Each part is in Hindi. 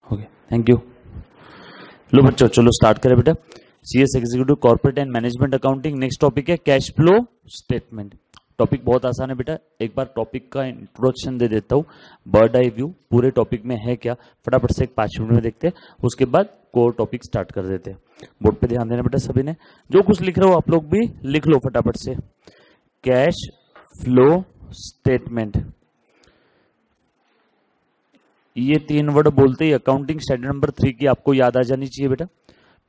Okay, thank you. लो बच्चों, चलो स्टार्ट करें बेटा। CS executive corporate and management accounting. Next topic है कैश फ्लो स्टेटमेंट। टॉपिक बहुत आसान है बेटा। एक बार टॉपिक का इंट्रोडक्शन दे देता हूँ, बर्ड आई व्यू पूरे टॉपिक में है क्या, फटाफट से एक 5 मिनट में देखते हैं। उसके बाद कोर टॉपिक स्टार्ट कर देते हैं। बोर्ड पे ध्यान देना बेटा सभी ने, जो कुछ लिख रहे हो आप लोग भी लिख लो फटाफट से। कैश फ्लो स्टेटमेंट, ये 3 वर्ड बोलते ही अकाउंटिंग स्टैंडर्ड नंबर 3 की आपको याद आ जानी चाहिए बेटा।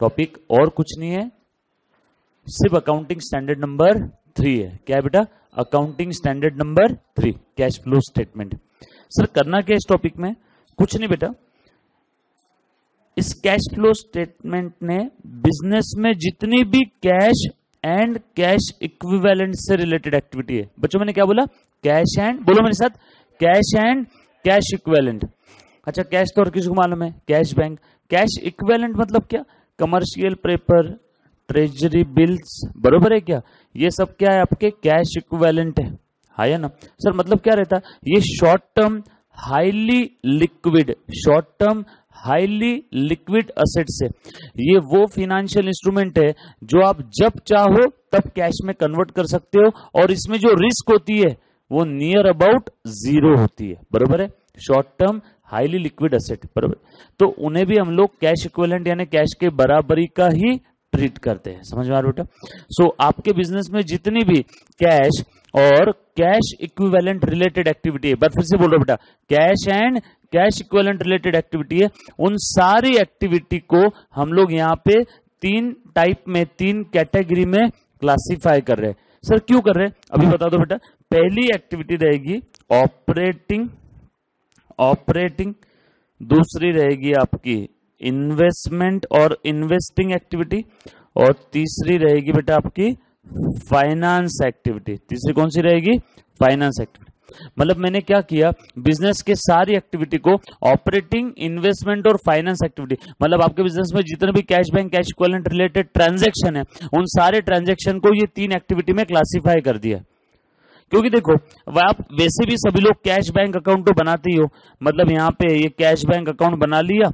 टॉपिक और कुछ नहीं है, सिर्फ अकाउंटिंग स्टैंडर्ड नंबर 3 है। क्या है बेटा? Accounting standard number 3, cash flow statement. Sir करना क्या इस टॉपिक में? कुछ नहीं बेटा, इस कैश फ्लो स्टेटमेंट ने बिजनेस में जितनी भी कैश एंड कैश इक्विवेलेंट से रिलेटेड एक्टिविटी है। बच्चों मैंने क्या बोला? कैश एंड, बोलो मेरे साथ, कैश एंड कैश इक्विवेलेंट। अच्छा, कैश तो और किसी को मालूम है, कैश बैंक। कैश इक्विवेलेंट मतलब क्या? कमर्शियल पेपर, ट्रेजरी बिल्स, बरोबर है क्या? ये सब क्या है? आपके कैश इक्विवेलेंट है या ना? सर मतलब क्या रहता है? ये short term highly liquid, short term highly liquid assets है। ये वो फिनेंशियल इंस्ट्रूमेंट है जो आप जब चाहो तब कैश में कन्वर्ट कर सकते हो, और इसमें जो रिस्क होती है वो नियर अबाउट 0 होती है, बरोबर है? Short term highly liquid asset, बरोबर। तो उन्हें भी हम लोग कैश इक्विवेलेंट यानी कैश के बराबरी का ही ट्रीट करते हैं। समझ में आ रहा बेटा? सो आपके बिजनेस में जितनी भी कैश और कैश इक्विवेलेंट रिलेटेड एक्टिविटी है, बार फिर से बोल रहा हूं बेटा, cash and cash equivalent related activity है, उन सारी एक्टिविटी को हम लोग यहाँ पे 3 टाइप में, 3 कैटेगरी में क्लासिफाई कर रहे हैं। सर क्यों कर रहे हैं अभी बता दो बेटा। पहली एक्टिविटी रहेगी ऑपरेटिंग, दूसरी रहेगी आपकी इन्वेस्टमेंट और इन्वेस्टिंग एक्टिविटी, और तीसरी रहेगी बेटा आपकी फाइनेंस एक्टिविटी। तीसरी कौन सी रहेगी? Finance activity. मतलब मैंने क्या किया, बिजनेस के सारी एक्टिविटी को ऑपरेटिंग, इन्वेस्टमेंट और फाइनेंस एक्टिविटी, मतलब आपके बिजनेस में जितने भी cash bank, cash equivalent related transaction है, उन सारे ट्रांजैक्शन को ये 3 एक्टिविटी में क्लासिफाई कर दिया। क्योंकि देखो, आप वैसे भी सभी लोग कैश बैंक अकाउंट तो बनाते ही हो, मतलब यहाँ पे ये कैश बैंक अकाउंट बना लिया,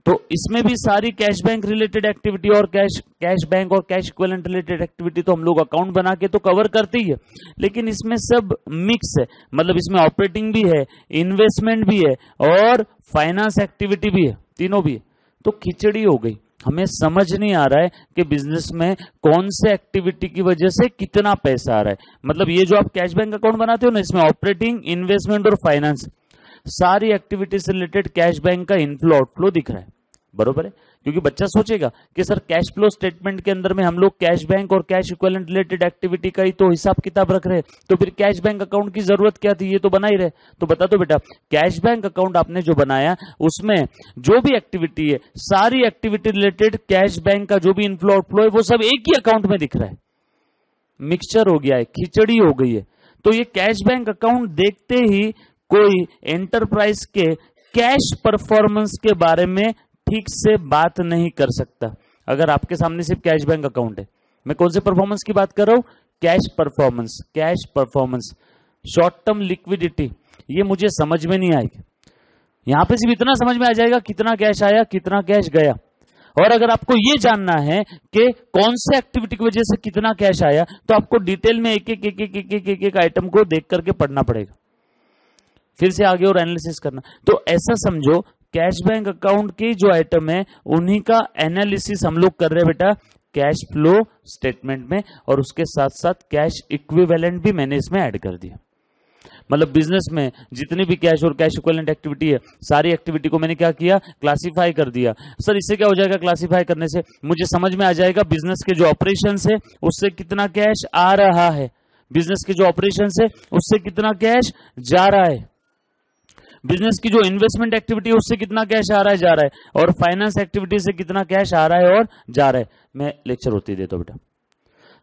तो इसमें भी सारी कैश बैंक रिलेटेड एक्टिविटी और कैश बैंक और कैश इक्विवेलेंट रिलेटेड एक्टिविटी तो हम लोग अकाउंट बना के तो कवर करते ही है, लेकिन इसमें सब मिक्स है। मतलब इसमें ऑपरेटिंग भी है, इन्वेस्टमेंट भी है और फाइनेंस एक्टिविटी भी है, तीनों भी है। तो खिचड़ी हो गई, हमें समझ नहीं आ रहा है कि बिजनेस में कौन से एक्टिविटी की वजह से कितना पैसा आ रहा है। मतलब ये जो आप कैश बैंक अकाउंट बनाते हो ना, इसमें ऑपरेटिंग, इन्वेस्टमेंट और फाइनेंस सारी एक्टिविटी से रिलेटेड कैश बैंक का इनफ्लो आउटफ्लो दिख रहा है, बरोबर है? क्योंकि बच्चा सोचेगा कि सर कैश फ्लो स्टेटमेंट के अंदर में हम लोग कैश बैंक और कैश इक्विवेलेंट रिलेटेड एक्टिविटी का ही तो हिसाब किताब रख रहे हैं, तो फिर कैश बैंक अकाउंट की जरूरत क्या थी? ये तो बना ही रहे। तो बता दो बेटा, कैश बैंक अकाउंट आपने जो बनाया उसमें जो भी एक्टिविटी है, सारी एक्टिविटी रिलेटेड कैश बैंक का जो भी इनफ्लो आउटफ्लो है वो सब एक ही अकाउंट में दिख रहा है। मिक्सचर हो गया है, खिचड़ी हो गई है। तो ये कैश बैंक अकाउंट देखते ही कोई एंटरप्राइज के कैश परफॉर्मेंस के बारे में ठीक से बात नहीं कर सकता। अगर आपके सामने सिर्फ कैश बैंक अकाउंट है, मैं कौन से परफॉर्मेंस की बात कर रहा हूं? Cash performance, cash performance, short term liquidity, ये मुझे समझ में नहीं आएगी। यहां पे सिर्फ इतना समझ में आ जाएगा कितना कैश आया, कितना कैश गया। और अगर आपको ये जानना है कि कौन से एक्टिविटी की वजह से कितना कैश आया, तो आपको डिटेल में एक आइटम को देख करके पढ़ना पड़ेगा, फिर से आगे और एनालिसिस करना। तो ऐसा समझो, कैश बैंक अकाउंट की जो आइटम है उन्हीं का एनालिसिस हम लोग कर रहे हैं बेटा कैश फ्लो स्टेटमेंट में, और उसके साथ साथ कैश इक्विवेलेंट भी मैंने इसमें ऐड कर दिया। मतलब बिजनेस में जितनी भी कैश और कैश इक्विवेलेंट एक्टिविटी है, सारी एक्टिविटी को मैंने क्या किया? क्लासिफाई कर दिया। सर इससे क्या हो जाएगा? क्लासिफाई करने से मुझे समझ में आ जाएगा बिजनेस के जो ऑपरेशंस है उससे कितना कैश आ रहा है, बिजनेस के जो ऑपरेशंस है उससे कितना कैश जा रहा है, बिजनेस की जो इन्वेस्टमेंट एक्टिविटी है उससे कितना कैश आ रहा है, जा रहा है, और फाइनेंस एक्टिविटी से कितना कैश आ रहा है और जा रहा है। मैं लेक्चर होते ही देता हूं बेटा।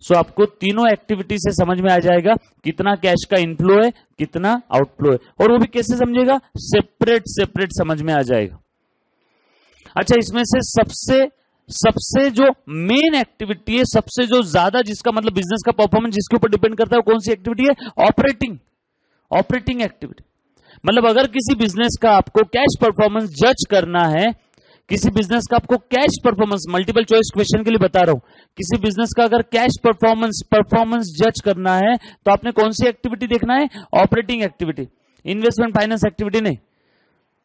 सो आपको तीनों एक्टिविटी से समझ में आ जाएगा कितना कैश का इनफ्लो है, कितना आउटफ्लो है, और वो भी कैसे समझेगा? सेपरेट समझ में आ जाएगा। अच्छा, इसमें से सबसे जो मेन एक्टिविटी है, सबसे जो ज्यादा जिसका मतलब बिजनेस का परफॉर्मेंस जिसके ऊपर डिपेंड करता है, वो कौन सी एक्टिविटी है? Operating activity. मतलब अगर किसी बिजनेस का आपको कैश परफॉर्मेंस जज करना है, किसी बिजनेस का आपको cash performance, multiple choice question के लिए बता रहा हूं, किसी बिजनेस का अगर कैश परफॉर्मेंस जज करना है तो आपने कौन सी एक्टिविटी देखना है? Operating activity, investment finance activity नहीं।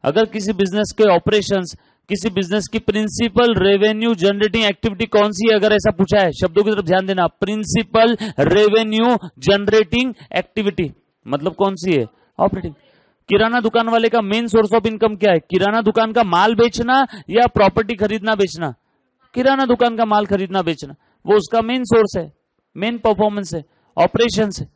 अगर किसी बिजनेस के ऑपरेशंस, किसी बिजनेस की प्रिंसिपल रेवेन्यू जनरेटिंग एक्टिविटी कौन सी है, अगर ऐसा पूछा है, शब्दों की तरफ ध्यान देना, प्रिंसिपल रेवेन्यू जनरेटिंग एक्टिविटी मतलब कौन सी है? ऑपरेटिंग। किराना दुकान वाले का मेन सोर्स ऑफ इनकम क्या है? किराना दुकान का माल बेचना या प्रॉपर्टी खरीदना बेचना? किराना दुकान का माल खरीदना बेचना, वो उसका मेन सोर्स है, मेन परफॉर्मेंस है, ऑपरेशंस है।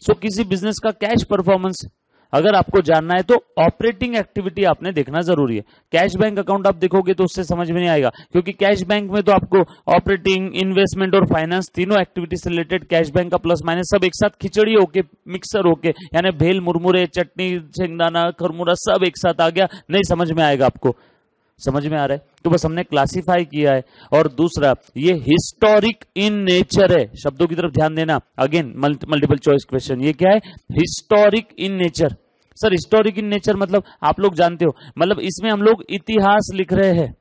सो किसी बिजनेस का कैश परफॉर्मेंस अगर आपको जानना है तो ऑपरेटिंग एक्टिविटी आपने देखना जरूरी है। कैश बैंक अकाउंट आप देखोगे तो उससे समझ में नहीं आएगा, क्योंकि कैश बैंक में तो आपको ऑपरेटिंग, इन्वेस्टमेंट और फाइनेंस तीनों एक्टिविटी से रिलेटेड कैश बैंक का प्लस माइनस सब एक साथ खिचड़ी होके, मिक्सर होके, यानी भेल, मुरमुरे, चटनी, शेंगदाना, खरमुरा सब एक साथ आ गया, नहीं समझ में आएगा आपको। समझ में आ रहा है? तो बस हमने क्लासिफाई किया है। और दूसरा, ये हिस्टोरिक इन नेचर है, शब्दों की तरफ ध्यान देना, अगेन मल्टीपल चॉइस क्वेश्चन। ये क्या है? Historic in nature. Sir historic in nature मतलब आप लोग जानते हो, मतलब इसमें हम लोग इतिहास लिख रहे हैं,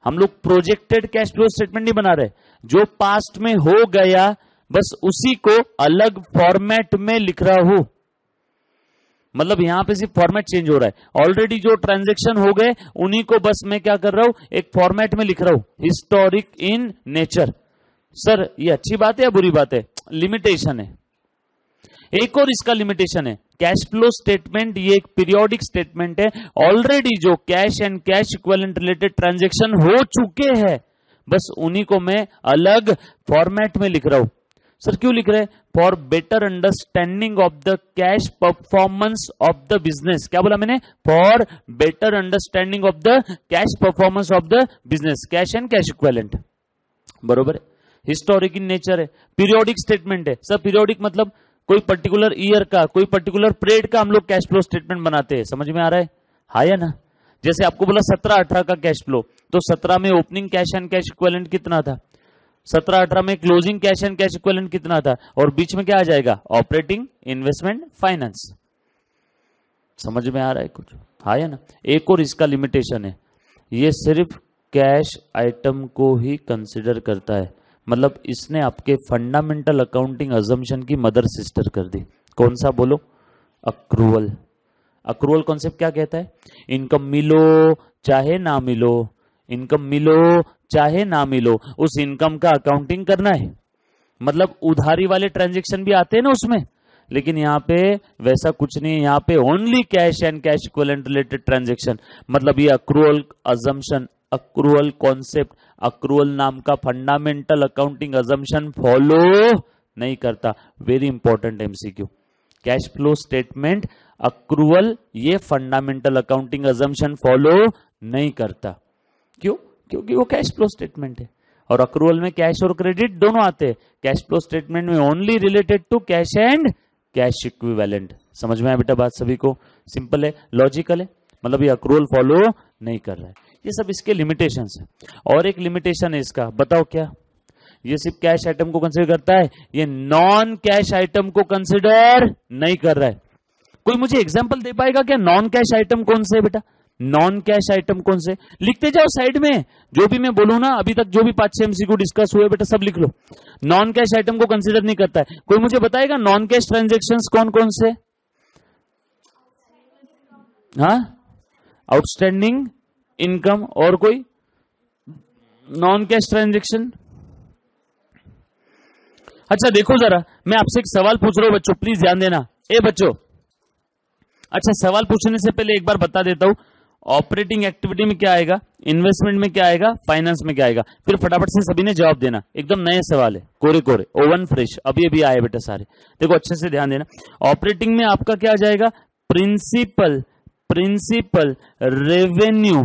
हम लोग प्रोजेक्टेड कैश फ्लो स्टेटमेंट नहीं बना रहे। जो पास्ट में हो गया बस उसी को अलग फॉर्मेट में लिख रहा हूं, मतलब यहां पे सिर्फ फॉर्मेट चेंज हो रहा है। ऑलरेडी जो ट्रांजैक्शन हो गए उन्हीं को बस मैं क्या कर रहा हूं, एक फॉर्मेट में लिख रहा हूं, हिस्टोरिक इन नेचर। सर ये अच्छी बात है या बुरी बात है? लिमिटेशन है। एक और इसका लिमिटेशन है, कैश फ्लो स्टेटमेंट ये एक पीरियोडिक स्टेटमेंट है। ऑलरेडी जो cash and cash equivalent related transaction हो चुके हैं बस उन्हीं को मैं अलग फॉर्मेट में लिख रहा हूं। सर क्यों लिख रहे हैं? For better understanding of the cash performance of the business. क्या बोला मैंने? For better understanding of the cash performance of the business, cash and cash equivalent. बरोबर है। हिस्टोरिक इन नेचर है, पीरियोडिक स्टेटमेंट है। सर पीरियोडिक मतलब कोई पर्टिकुलर ईयर का, कोई पर्टिकुलर पीरियड का हम लोग कैश फ्लो स्टेटमेंट बनाते हैं। समझ में आ रहा है? हाँ या ना? जैसे आपको बोला 17-18 का कैश फ्लो, तो 17 में opening cash and cash equivalent कितना था, 17-18 में closing cash and cash equivalent कितना था, और बीच में क्या आ जाएगा? Operating, investment, finance. समझ में आ रहा है कुछ? हाँ या ना? एक और इसका लिमिटेशन है, ये सिर्फ कैश आइटम को ही कंसिडर करता है, मतलब इसने आपके फंडामेंटल अकाउंटिंग अजम्पशन की मदर सिस्टर कर दी। कौन सा बोलो? अक्रूवल। अक्रूवल कॉन्सेप्ट क्या कहता है? इनकम मिलो चाहे ना मिलो, इनकम मिलो चाहे ना मिलो, उस इनकम का अकाउंटिंग करना है। मतलब उधारी वाले ट्रांजैक्शन भी आते हैं ना उसमें, लेकिन यहां पे वैसा कुछ नहीं है। यहां पे only cash and cash equivalent related transaction, मतलब ये accrual assumption, accrual concept, accrual नाम का फंडामेंटल अकाउंटिंग अजम्पशन फॉलो नहीं करता। Very important MCQ. Cash flow statement accrual ये फंडामेंटल अकाउंटिंग अजम्पशन फॉलो नहीं करता। क्यों? क्योंकि वो कैश फ्लो स्टेटमेंट है, और अक्रूवल में कैश और क्रेडिट दोनों आते हैं। कैश फ्लो स्टेटमेंट में only related to cash and cash equivalent. समझ में आया बेटा बात सभी को? सिंपल है, लॉजिकल है, मतलब ये अक्रूवल फॉलो नहीं कर रहा है। ये सब इसके लिमिटेशंस है। और एक लिमिटेशन है इसका, बताओ क्या? ये सिर्फ कैश आइटम को कंसीडर करता है, ये नॉन कैश आइटम को कंसीडर नहीं कर रहा है। कोई मुझे एग्जांपल दे पाएगा क्या? नॉन कैश आइटम कौन से है बेटा? नॉन कैश आइटम कौन से? लिखते जाओ साइड में, जो भी मैं बोलूं ना, अभी तक जो भी 5-6 एमसीक्यू डिस्कस हुए बेटा सब लिख लो। नॉन कैश आइटम को कंसीडर नहीं करता है। कोई मुझे बताएगा नॉन कैश ट्रांजेक्शन्स कौन कौन से? हाँ, आउटस्टैंडिंग इनकम, और कोई नॉन कैश ट्रांजैक्शन? अच्छा देखो जरा, मैं आपसे एक सवाल पूछ रहा हूं बच्चों, प्लीज ध्यान देना। ए बच्चों, अच्छा सवाल पूछने से पहले एक बार बता देता हूं, ऑपरेटिंग एक्टिविटी में क्या आएगा, इन्वेस्टमेंट में क्या आएगा, फाइनेंस में क्या आएगा, फिर फटाफट से सभी ने जवाब देना। एकदम नए सवाल है, कोरे कोरे, ओवन फ्रेश, अभी अभी आए बेटा सारे। देखो अच्छे से ध्यान देना। ऑपरेटिंग में आपका क्या आ जाएगा? Principal revenue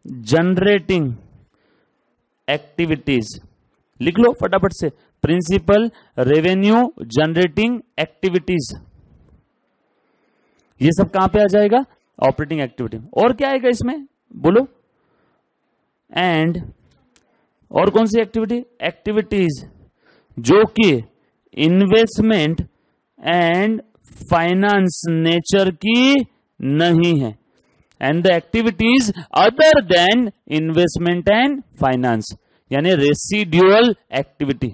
generating activities. लिख लो फटाफट से, प्रिंसिपल रेवेन्यू जनरेटिंग एक्टिविटीज। ये सब कहां पे आ जाएगा? Operating activity. और क्या आएगा इसमें बोलो? एंड और कौन सी एक्टिविटी? एक्टिविटीज जो कि इन्वेस्टमेंट एंड फाइनेंस नेचर की नहीं है, and the activities other than investment and finance, यानी रेसिडुअल एक्टिविटी।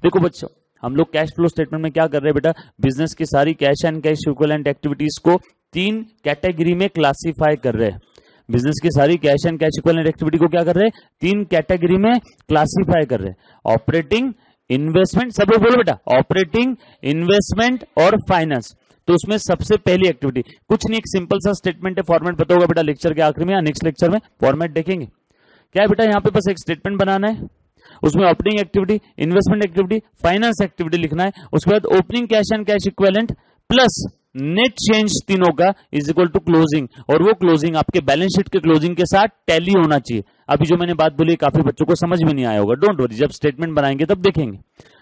देखो बच्चों, हम लोग कैश फ्लो स्टेटमेंट में क्या कर रहे हैं बेटा, बिजनेस की सारी cash and cash equivalent activities को 3 कैटेगरी में क्लासिफाई कर रहे हैं। बिजनेस की सारी cash and cash equivalent activity को क्या कर रहे हैं, 3 कैटेगरी में क्लासिफाई कर रहे हैं। ऑपरेटिंग, इन्वेस्टमेंट, सब लोग बोलो बेटा, ऑपरेटिंग, इन्वेस्टमेंट और फाइनेंस। तो उसमें सबसे पहली एक्टिविटी कुछ नहीं, एक सिंपल सा स्टेटमेंट है, फॉर्मेट पता होगा बेटा लेक्चर के आखिर में या नेक्स्ट लेक्चर में फॉर्मेट देखेंगे। क्या है बेटा, यहाँ पे बस एक स्टेटमेंट बनाना है, उसमें operating activity, investment activity, finance activity लिखना है, उसके बाद opening cash and cash equivalent plus net change तीनों का इज इक्वल टू क्लोजिंग, और वो क्लोजिंग आपके बैलेंस शीट के क्लोजिंग के साथ टैली होना चाहिए। अभी जो मैंने बात बोली काफी बच्चों को समझ में नहीं आया होगा, डोंट वरी, जब स्टेटमेंट बनाएंगे तब देखेंगे।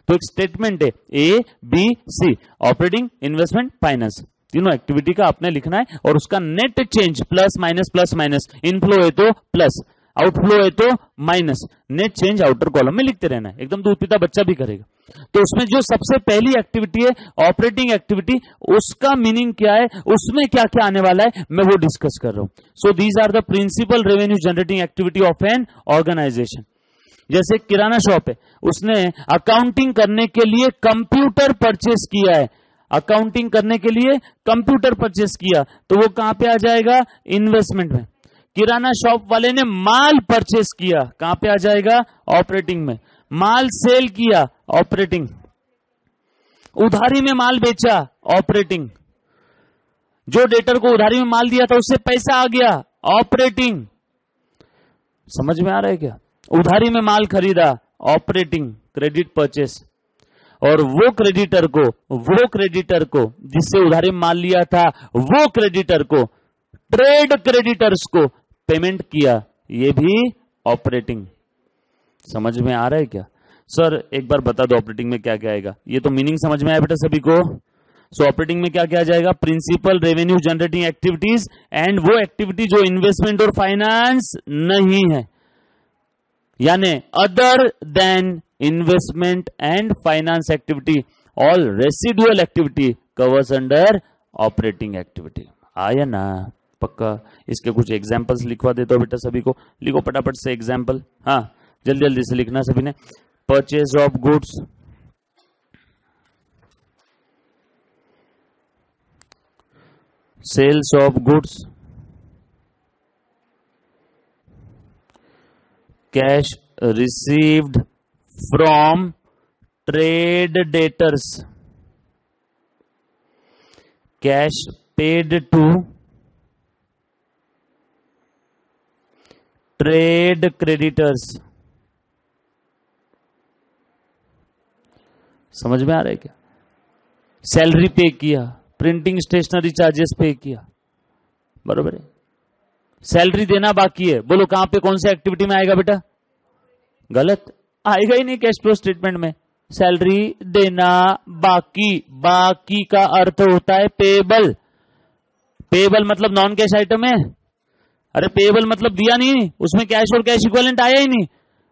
तो एक स्टेटमेंट है A B C, operating, investment, finance, तीनों एक्टिविटी का आपने लिखना है, और उसका net change plus minus, inflow है तो प्लस, आउटफ्लो है तो minus, net change outer column में लिखते रहना है, एकदम दूध पीता बच्चा भी करेगा। तो उसमें जो सबसे पहली एक्टिविटी है ऑपरेटिंग एक्टिविटी, उसका मीनिंग क्या है, उसमें क्या क्या आने वाला है, मैं वो डिस्कस कर रहा हूं। So these are the principal revenue generating activity of an organisation. जैसे किराना शॉप है, उसने अकाउंटिंग करने के लिए कंप्यूटर परचेस किया है, अकाउंटिंग करने के लिए कंप्यूटर परचेस किया, तो वो कहां पे आ जाएगा, इन्वेस्टमेंट में। किराना शॉप वाले ने माल परचेस किया, कहां पे आ जाएगा, ऑपरेटिंग में। माल सेल किया, ऑपरेटिंग। उधारी में माल बेचा, ऑपरेटिंग। जो डेटर को उधारी में माल दिया था उससे पैसा आ गया, ऑपरेटिंग। समझ में आ रहा है क्या, उधारी में माल खरीदा, ऑपरेटिंग, क्रेडिट परचेस। और वो क्रेडिटर को जिससे उधारी में माल लिया था, वो क्रेडिटर को, ट्रेड क्रेडिटर्स को पेमेंट किया, ये भी ऑपरेटिंग। समझ में आ रहा है क्या सर, एक बार बता दो ऑपरेटिंग में क्या क्या आएगा, ये तो मीनिंग समझ में आया बेटा सभी को। सो ऑपरेटिंग में क्या क्या आ जाएगा, principal revenue generating activities, and वो एक्टिविटी जो इन्वेस्टमेंट और फाइनेंस नहीं है, यानी other than investment and finance activity, all residual activity covers under operating activity. आया ना पक्का। इसके कुछ एग्जांपल्स लिखवा देता हूं बेटा सभी को, लिखो फटाफट से एग्जांपल, हाँ जल्दी जल्दी से लिखना सभी ने। Purchase of goods, sales of goods, cash received from trade debtors, cash paid to trade creditors. समझ में आ रहा है क्या, सैलरी पे किया, प्रिंटिंग स्टेशनरी चार्जेस पे किया, बरोबर है। सैलरी देना बाकी है, बोलो कहां पे कौन सी एक्टिविटी में आएगा बेटा, गलत आएगा ही नहीं कैश फ्लो स्टेटमेंट में। सैलरी देना बाकी, बाकी का अर्थ होता है पेबल। पेबल मतलब नॉन कैश आइटम है, अरे पेबल मतलब दिया नहीं, उसमें कैश और कैश इक्विवेलेंट आया ही नहीं।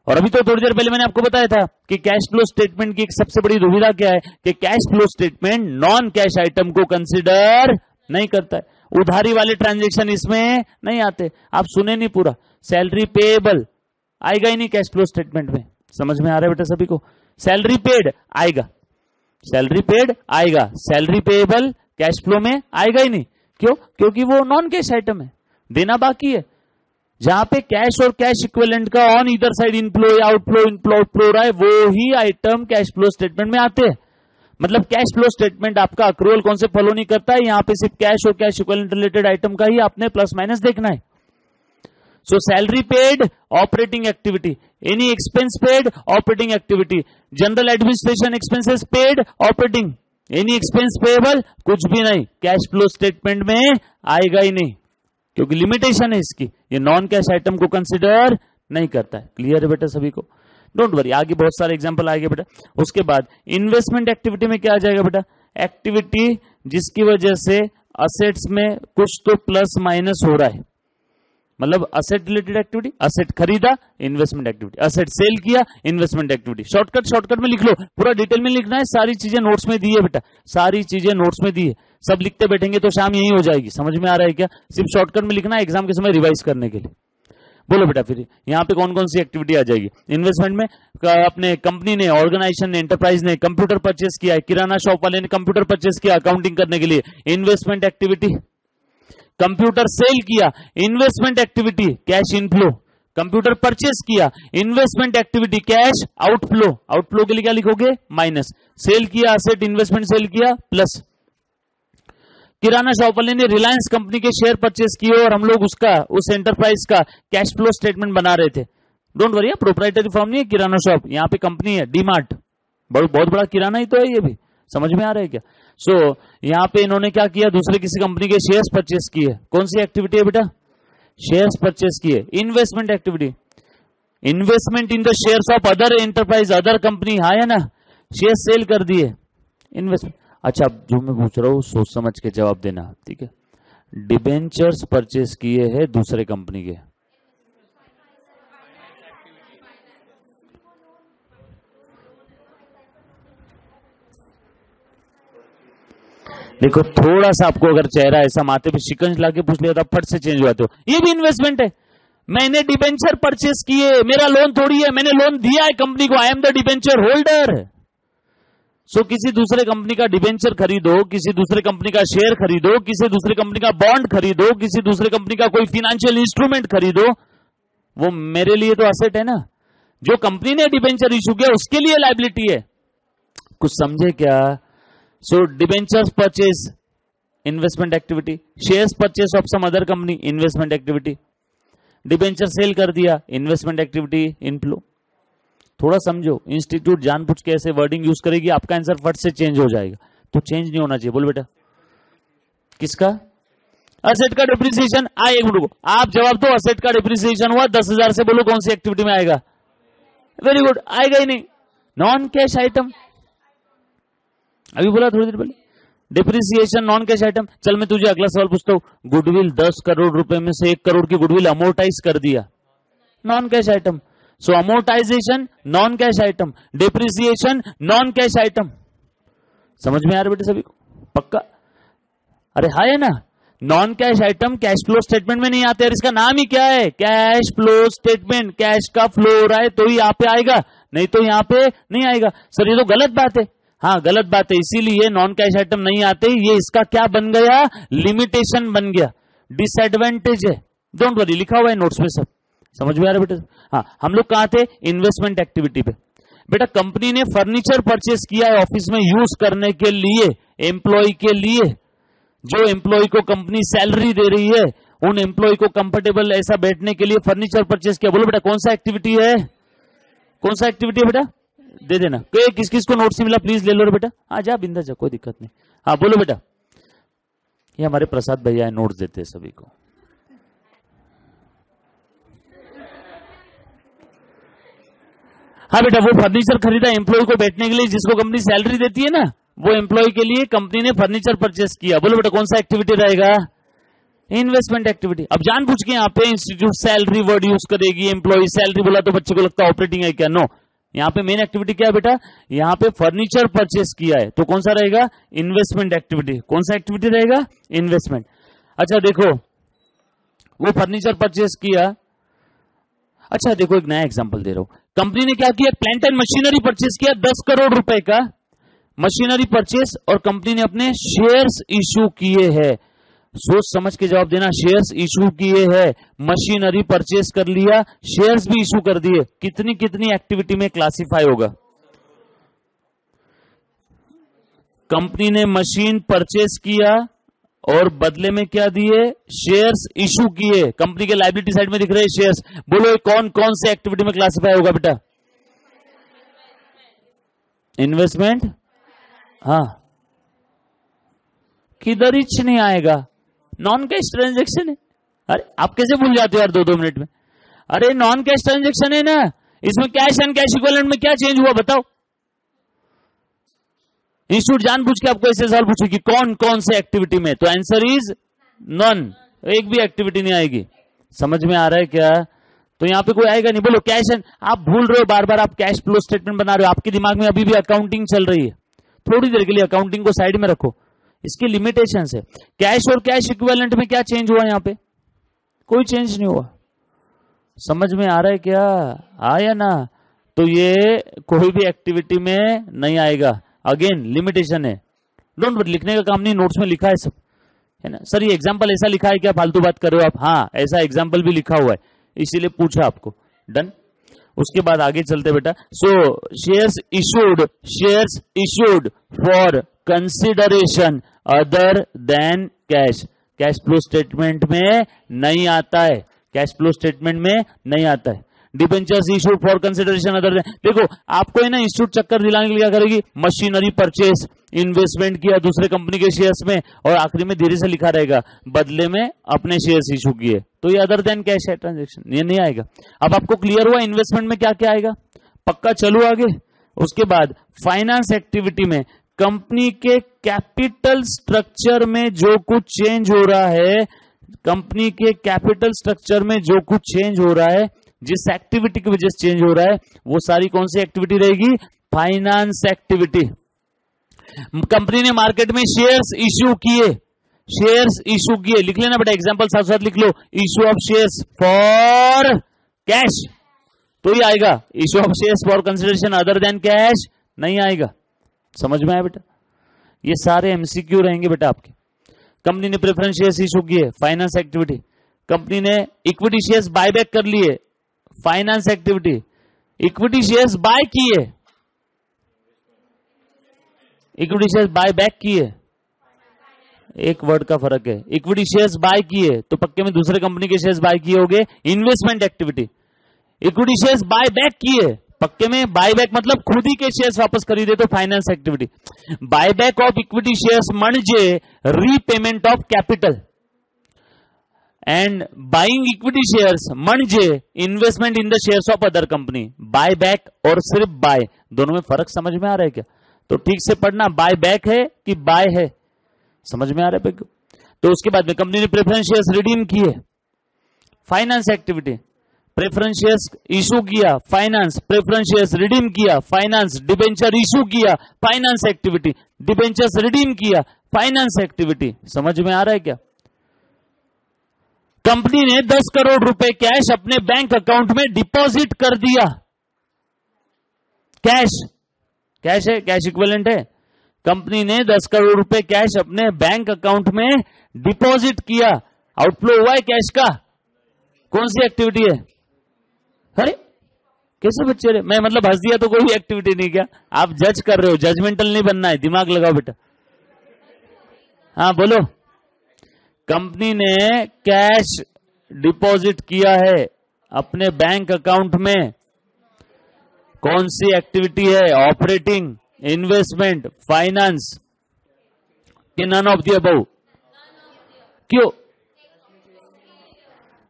और अभी तो थोड़ी देर पहले मैंने आपको बताया था कि कैश फ्लो स्टेटमेंट की एक सबसे बड़ी दुविधा क्या है कि cash flow statement non cash item को कंसीडर नहीं करता है। उधारी वाले ट्रांजैक्शन इसमें नहीं आते। आप सुने नहीं पूरा, सैलरी पेएबल आएगा ही नहीं कैश फ्लो स्टेटमेंट में। समझ में आ रहा है बेटा सभी को, सैलरी पेड आएगा, सैलरी पेड आएगा, सैलरी पेएबल कैश फ्लो में आएगा ही नहीं। क्यों? क्योंकि वो नॉन कैश आइटम है, देना बाकी है। जहां पे कैश और कैश इक्विवेलेंट का ऑन ईदर साइड इनफ्लो या आउटफ्लो इनफ्लो आउटफ्लो रहा है, वो ही आइटम कैश फ्लो स्टेटमेंट में आते हैं। मतलब कैश फ्लो स्टेटमेंट आपका अक्रूवल कौन से फॉलो नहीं करता है, यहां पे सिर्फ कैश और कैश इक्विवेलेंट रिलेटेड आइटम का ही आपने प्लस माइनस देखना है। सो salary paid operating activity, any expense paid operating activity, general administration expenses paid operating, any expense payable कुछ भी नहीं, कैश फ्लो स्टेटमेंट में आएगा ही नहीं, क्योंकि लिमिटेशन है इसकी, ये नॉन कैश आइटम को कंसिडर नहीं करता है। क्लियर है बेटा सभी को? डोंट वरी, आगे बहुत सारे एग्जांपल आएंगे बेटा। उसके बाद इन्वेस्टमेंट एक्टिविटी में क्या आ जाएगा बेटा, एक्टिविटी जिसकी वजह से असेट्स में कुछ तो प्लस माइनस हो रहा है, मतलब असेट रिलेटेड एक्टिविटी, असेट खरीदा इन्वेस्टमेंट एक्टिविटी, असेट सेल किया इन्वेस्टमेंट एक्टिविटी। शॉर्टकट में लिख लो, पूरा डिटेल में लिखना है, सारी चीजें नोट्स में दी है बेटा, सारी चीजें नोट्स में दी है, सब लिखते बैठेंगे तो शाम यही हो जाएगी। समझ में आ रहा है क्या? सिर्फ शॉर्टकट में लिखना है एग्जाम के समय रिवाइज करने के लिए। बोलो बेटा फिर यहाँ पे कौन कौन सी एक्टिविटी आ जाएगी इन्वेस्टमेंट में? अपने कंपनी ने, ऑर्गेनाइजेशन ने, एंटरप्राइज ने कंप्यूटर परचेस किया है, किराना शॉप वाले ने कंप्यूटर परचेस किया अकाउंटिंग करने के लिए, इन्वेस्टमेंट एक्टिविटी। कंप्यूटर सेल किया, investment activity cash inflow. Computer purchase किया, investment activity cash outflow. Outflow के लिए क्या लिखोगे? माइनस। सेल किया असेट, इन्वेस्टमेंट सेल किया प्लस। किराना शॉप वाले ने रिलायंस कंपनी के शेयर परचेस किए और हम लोग उसका, उस एंटरप्राइज का कैश फ्लो स्टेटमेंट बना रहे थे। डोंट वरी, प्रोप्राइटरी फॉर्म नहीं है किराना शॉप, यहाँ पे कंपनी है डीमार्ट, बहुत बड़ा किराना ही तो है ये भी। समझ में आ रहा है क्या? यहाँ पे इन्होंने क्या किया, दूसरे किसी कंपनी के शेयर्स परचेस किए। कौन सी एक्टिविटी है बेटा? शेयर्स परचेस किए। Investment activity, investment in the shares of other enterprise, other company, हाँ है ना, शेयर सेल कर दिए, इन्वेस्टमेंट। अच्छा, जो मैं पूछ रहा हूँ सोच समझ के जवाब देना, ठीक है? डिबेंचर्स परचेस किए हैं दूसरे कंपनी के, देखो थोड़ा सा आपको अगर चेहरा ऐसा माथे पे शिकंज लाके पूछ लिया तो फट से चेंज हो जाते हो। ये भी इन्वेस्टमेंट है, मैंने डिबेंचर परचेस किए, मेरा लोन थोड़ी है, मैंने लोन दिया है कंपनी को, I am the debenture holder. किसी दूसरे कंपनी का डिबेंचर खरीदो, किसी दूसरे कंपनी का शेयर खरीदो, किसी दूसरे कंपनी का बॉन्ड खरीदो, किसी दूसरे कंपनी का कोई फाइनेंशियल इंस्ट्रूमेंट खरीदो, वो मेरे लिए तो असेट है ना। जो कंपनी ने डिबेंचर इशू किया उसके लिए लायबिलिटी है। कुछ समझे क्या? Debentures purchase investment activity, shares purchase of some other company investment activity, debenture sell कर दिया इन्वेस्टमेंट एक्टिविटी इनफ्लो। थोड़ा समझो, इंस्टीट्यूट जानबूझ के ऐसे वर्डिंग यूज करेगी, आपका आंसर फट से चेंज हो जाएगा, तो चेंज नहीं होना चाहिए। बोलो बेटा किसका? असेट का डिप्रिसिएशन। एक मिनट को आप जवाब दो, असेट का डिप्रिसिएशन हुआ 10,000 से, बोलो कौन सी एक्टिविटी में आएगा? वेरी गुड, आएगा ही नहीं, नॉन कैश आइटम। अभी बोला थोड़ी देर पहले, डिप्रिसिएशन नॉन कैश आइटम। चल मैं तुझे अगला सवाल पूछता हूं, गुडविल 10 करोड़ रुपए में से 1 करोड़ की गुडविल अमोर्टाइज कर दिया, non cash item. Amortisation non cash item, depreciation non cash item. समझ में आ रहा बेटे सभी को? पक्का? अरे हाँ है ना, non cash item cash flow statement में नहीं आते, और इसका नाम ही क्या है? Cash flow statement. कैश का फ्लो हो रहा है तो ही यहाँ पे आएगा, नहीं तो यहाँ पे नहीं आएगा। सर ये तो गलत बात है। हाँ गलत बात है, इसीलिए नॉन कैश आइटम नहीं आते, ये इसका क्या बन गया? लिमिटेशन बन गया, डिसएडवांटेज है। डोंट वरी, लिखा हुआ है नोट्स में सब। समझ में आ रहा है बेटा? हाँ, हम लोग कहाँ थे? इन्वेस्टमेंट एक्टिविटी पे। बेटा कंपनी ने फर्नीचर परचेस किया है ऑफिस में यूज करने के लिए, एम्प्लॉय के लिए। जो एम्प्लॉय को कंपनी सैलरी दे रही है, उन एम्प्लॉय को कंफर्टेबल ऐसा बैठने के लिए फर्नीचर परचेस किया। बोलो बेटा कौन सा एक्टिविटी है? कौन सा एक्टिविटी है बेटा? दे देना। किस किस को नोट से मिला प्लीज ले लो बेटा। हाँ जा बिंदा जा, कोई दिक्कत नहीं। हाँ बोलो बेटा। ये हमारे प्रसाद भैया है, नोट्स देते हैं सभी को। हाँ बेटा, वो फर्नीचर खरीदा एम्प्लॉय को बैठने के लिए, जिसको कंपनी सैलरी देती है ना, वो एम्प्लॉय के लिए कंपनी ने फर्नीचर परचेस किया। बोलो बेटा कौन सा एक्टिविटी रहेगा? Investment activity. अब जान पूछ के यहाँ पे इंस्टीट्यूट सैलरी वर्ड यूज करेगी, एम्प्लॉय सैलरी बोला तो बच्चे को लगता है ऑपरेटिंग है क्या? नो, यहाँ पे मेन एक्टिविटी क्या है बेटा? यहाँ पे फर्नीचर परचेस किया है, तो कौन सा रहेगा? Investment activity. कौन सा एक्टिविटी रहेगा? इन्वेस्टमेंट। अच्छा देखो, वो फर्नीचर परचेस किया। अच्छा देखो, एक नया एग्जांपल दे रहा हूं। कंपनी ने क्या किया? प्लांट एंड मशीनरी परचेस किया 10 करोड़ रुपए का मशीनरी परचेस, और कंपनी ने अपने शेयर्स इशू किए हैं। सोच समझ के जवाब देना। शेयर्स इशू किए हैं, मशीनरी परचेस कर लिया, शेयर्स भी इशू कर दिए। कितनी कितनी एक्टिविटी में क्लासिफाई होगा? कंपनी ने मशीन परचेस किया और बदले में क्या दिए? शेयर्स इशू किए। कंपनी के लायबिलिटी साइड में दिख रहे हैं शेयर्स। बोलो कौन कौन से एक्टिविटी में क्लासिफाई होगा बेटा? इन्वेस्टमेंट। हाँ, किधर ही नहीं आएगा, नॉन कैश ट्रांजेक्शन है। अरे आप कैसे भूल जाते हो यार 2-2 मिनट में? अरे नॉन कैश ट्रांजेक्शन है ना, इसमें कैश एंड कैश इक्विवेलेंट में क्या चेंज हुआ बताओ? इंस्टीट्यूट जानबूझ के आपको ऐसे सवाल पूछे कि कौन कौन से एक्टिविटी में, तो आंसर इज नॉन, एक भी एक्टिविटी नहीं आएगी। समझ में आ रहा है क्या? तो यहाँ पे कोई आएगा नहीं। बोलो कैश एंड, आप भूल रहे हो बार बार, आप कैश फ्लो स्टेटमेंट बना रहे हो, आपके दिमाग में अभी भी अकाउंटिंग चल रही है। थोड़ी देर के लिए अकाउंटिंग को साइड में रखो, इसकी लिमिटेशन है। कैश और कैश इक्विवेलेंट में क्या चेंज हुआ? यहाँ पे कोई चेंज नहीं हुआ। समझ में आ रहा है क्या? आया ना? तो ये कोई भी एक्टिविटी में नहीं आएगा। अगेन लिमिटेशन है, डोंट वरी, लिखने का काम नहीं, नोट्स में लिखा है सब, है ना। सर ये एग्जांपल ऐसा लिखा है क्या, फालतू बात कर रहे हो आप? हाँ, ऐसा एग्जांपल भी लिखा हुआ है, इसीलिए पूछा आपको। डन। उसके बाद आगे चलते बेटा। So shares issued for consideration other than cash, cash flow statement में नहीं आता है, कैश फ्लो स्टेटमेंट में नहीं आता है। Debentures issued for consideration other then, देखो आपको है ना इंस्टीट्यूट चक्कर दिलाने के लिए क्या करेगी, मशीनरी परचेस, इन्वेस्टमेंट किया दूसरे कंपनी के शेयर्स में, और आखिरी में धीरे से लिखा रहेगा बदले में अपने शेयर्स इशू किए, तो ये अदर देन कैश है ट्रांजेक्शन, ये नहीं आएगा। अब आपको क्लियर हुआ इन्वेस्टमेंट में क्या क्या आएगा? पक्का। चलो आगे। उसके बाद फाइनेंस एक्टिविटी में कंपनी के कैपिटल स्ट्रक्चर में जो कुछ चेंज हो रहा है, कंपनी के कैपिटल स्ट्रक्चर में जो कुछ चेंज हो रहा है, जिस एक्टिविटी की वजह से चेंज हो रहा है, वो सारी कौन सी एक्टिविटी रहेगी? Finance activity. कंपनी ने मार्केट में शेयर्स इश्यू किए, लिख लेना बेटा, एग्जांपल साथ साथ लिख लो। Issue of shares for cash, तो ये आएगा। Issue of shares for consideration other than cash नहीं आएगा। समझ में आया बेटा? ये सारे एमसीक्यू रहेंगे बेटा आपके। कंपनी ने प्रेफरेंस शेयर्स इशू किए, फाइनेंस एक्टिविटी। कंपनी ने इक्विटी शेयर्स बायबैक कर लिए, finance activity. Equity shares buy किए, इक्विटी शेयर्स बाय बैक किए, एक वर्ड का फर्क है। इक्विटी शेयर्स बाय किए तो पक्के में दूसरे कंपनी के शेयर्स बाय किए होंगे, investment activity. Equity shares buy back किए, पक्के में बाय बैक मतलब खुद ही के शेयर्स वापस खरीदे, तो finance activity. Buy back of equity shares म्हणजे repayment of capital, and buying equity shares म्हणजे investment in the shares of other company. Buy back और सिर्फ बाय, दोनों में फर्क समझ में आ रहा है क्या? तो ठीक से पढ़ना, बाय बैक है कि बाय है, समझ में आ रहा है? तो उसके बाद में कंपनी ने प्रेफरेंस शेयर्स रिडीम किए, finance activity. Preference shares issue किया, फाइनेंस। प्रेफरेंस शेयर्स रिडीम किया, फाइनेंस। डिबेंचर इशू किया, फाइनेंस एक्टिविटी। डिबेंचर्स रिडीम किया, फाइनेंस एक्टिविटी। समझ में आ रहा है क्या? कंपनी ने 10 करोड़ रुपए कैश अपने बैंक अकाउंट में डिपॉजिट कर दिया। कैश है, कैश इक्विवेलेंट है। कंपनी ने 10 करोड़ रुपए कैश अपने बैंक अकाउंट में डिपॉजिट किया, आउटफ्लो हुआ है कैश का। कौन सी एक्टिविटी है? अरे कैसे बच्चे रे, मैं मतलब हंस दिया तो कोई एक्टिविटी नहीं क्या? आप जज कर रहे हो, जजमेंटल नहीं बनना है, दिमाग लगाओ बेटा। हाँ बोलो। कंपनी ने कैश डिपॉजिट किया है अपने बैंक अकाउंट में, कौन सी एक्टिविटी है? ऑपरेटिंग, इन्वेस्टमेंट, फाइनेंस, कि नन ऑफ द अबव? क्यों?